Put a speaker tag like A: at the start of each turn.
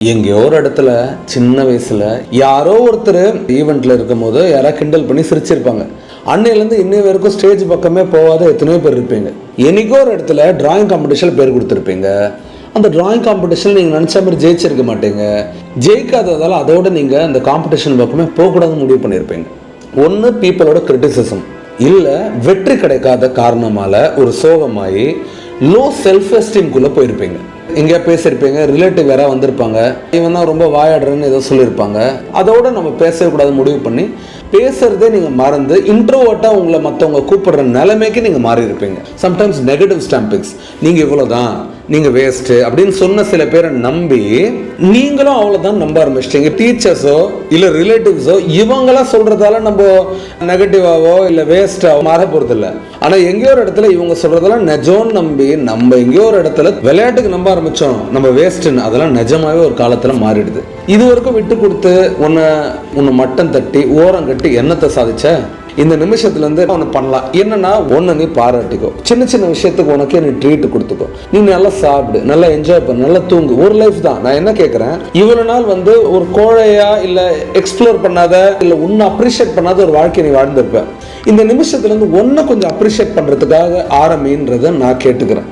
A: எங்கேயோ ஒரு இடத்துல சின்ன வயசுல யாரோ ஒருத்தர் ஈவெண்ட்ல இருக்கும் போது யாராவது கிண்டல் பண்ணி சிரிச்சிருப்பாங்க. அன்னையிலேருந்து இன்னை வரைக்கும் ஸ்டேஜ் பக்கமே போகாத எத்தனையோ பேர் இருப்பீங்க. என்னைக்கோ ஒரு இடத்துல டிராயிங் காம்படிஷன் பேர் கொடுத்துருப்பீங்க. அந்த டிராயிங் காம்படிஷன் நீங்கள் நினச்ச மாதிரி ஜெயிச்சிருக்க மாட்டீங்க. ஜெயிக்காததால் அதோட நீங்கள் அந்த காம்படிஷன் பக்கமே போகக்கூடாதுன்னு முடிவு பண்ணியிருப்பீங்க. ஒன்று பீப்புளோட கிரிட்டிசிசம், இல்லை வெற்றி கிடைக்காத காரணமால ஒரு சோகமாகி லோ செல்ஃப் எஸ்டீம்குள்ளே போயிருப்பீங்க. எங்கேயா பேசியிருப்பீங்க, ரிலேட்டிவ் யாராவது வந்திருப்பாங்க, இவன் தான் ரொம்ப வாயாடுறேன்னு ஏதோ சொல்லியிருப்பாங்க. அதோட நம்ம பேசக்கூடாது முடிவு பண்ணி பேசுறதே நீங்கள் மறந்து இன்ட்ரோவர்ட்டாக உங்களை மற்றவங்க கூப்பிடுற நிலைமைக்கு நீங்கள் மாறி இருப்பீங்க. சம்டைம்ஸ் நெகட்டிவ் ஸ்டாம்பிங்ஸ், நீங்கள் இவ்வளோதான், நீங்கள் வேஸ்ட்டு அப்படின்னு சொன்ன சில பேரை நம்பி நீங்களும் அவ்வளோதான் நம்ப ஆரம்பிச்சிட்டீங்க. டீச்சர்ஸோ இல்லை ரிலேட்டிவ்ஸோ இவங்களாம் சொல்கிறதால நம்ம நெகட்டிவாவோ இல்லை வேஸ்ட்டாவோ மாற போகிறது இல்லை. ஆனால் எங்கேயோ ஒரு இடத்துல இவங்க சொல்கிறதெல்லாம் நிஜம்னு நம்பி நம்ம எங்கேயோ ஒரு இடத்துல விளையாட்டுக்கு நம்ப ஆரம்பித்தோம் நம்ம வேஸ்ட்டுன்னு. அதெல்லாம் நிஜமாகவே ஒரு காலத்தில் மாறிடுது. இது வரைக்கும் விட்டு கொடுத்து உன்னை மட்டம் தட்டி ஓரம் கட்டி என்னத்தை சாதிச்ச? இந்த நிமிஷத்துலேருந்து ஒன்று பண்ணலாம். என்னன்னா, ஒன்று நீ பாராட்டிக்கோ, சின்ன சின்ன விஷயத்துக்கு உனக்கே நீ ட்ரீட் கொடுத்துக்கோ, நீ நல்லா சாப்பிடு, நல்லா என்ஜாய் பண்ணு, நல்லா தூங்கு. ஒரு லைஃப் தான். நான் என்ன கேட்குறேன், இவ்வளோ நாள் ஒரு கோழையா இல்லை எக்ஸ்ப்ளோர் பண்ணாத இல்லை உன்னை அப்ரிஷியேட் பண்ணாத ஒரு வாழ்க்கை நீ வாழ்ந்திருப்ப. இந்த நிமிஷத்துலேருந்து ஒன்றை கொஞ்சம் அப்ரிஷியேட் பண்ணுறதுக்காக ஆரம்பின்றதை நான் கேட்டுக்கிறேன்.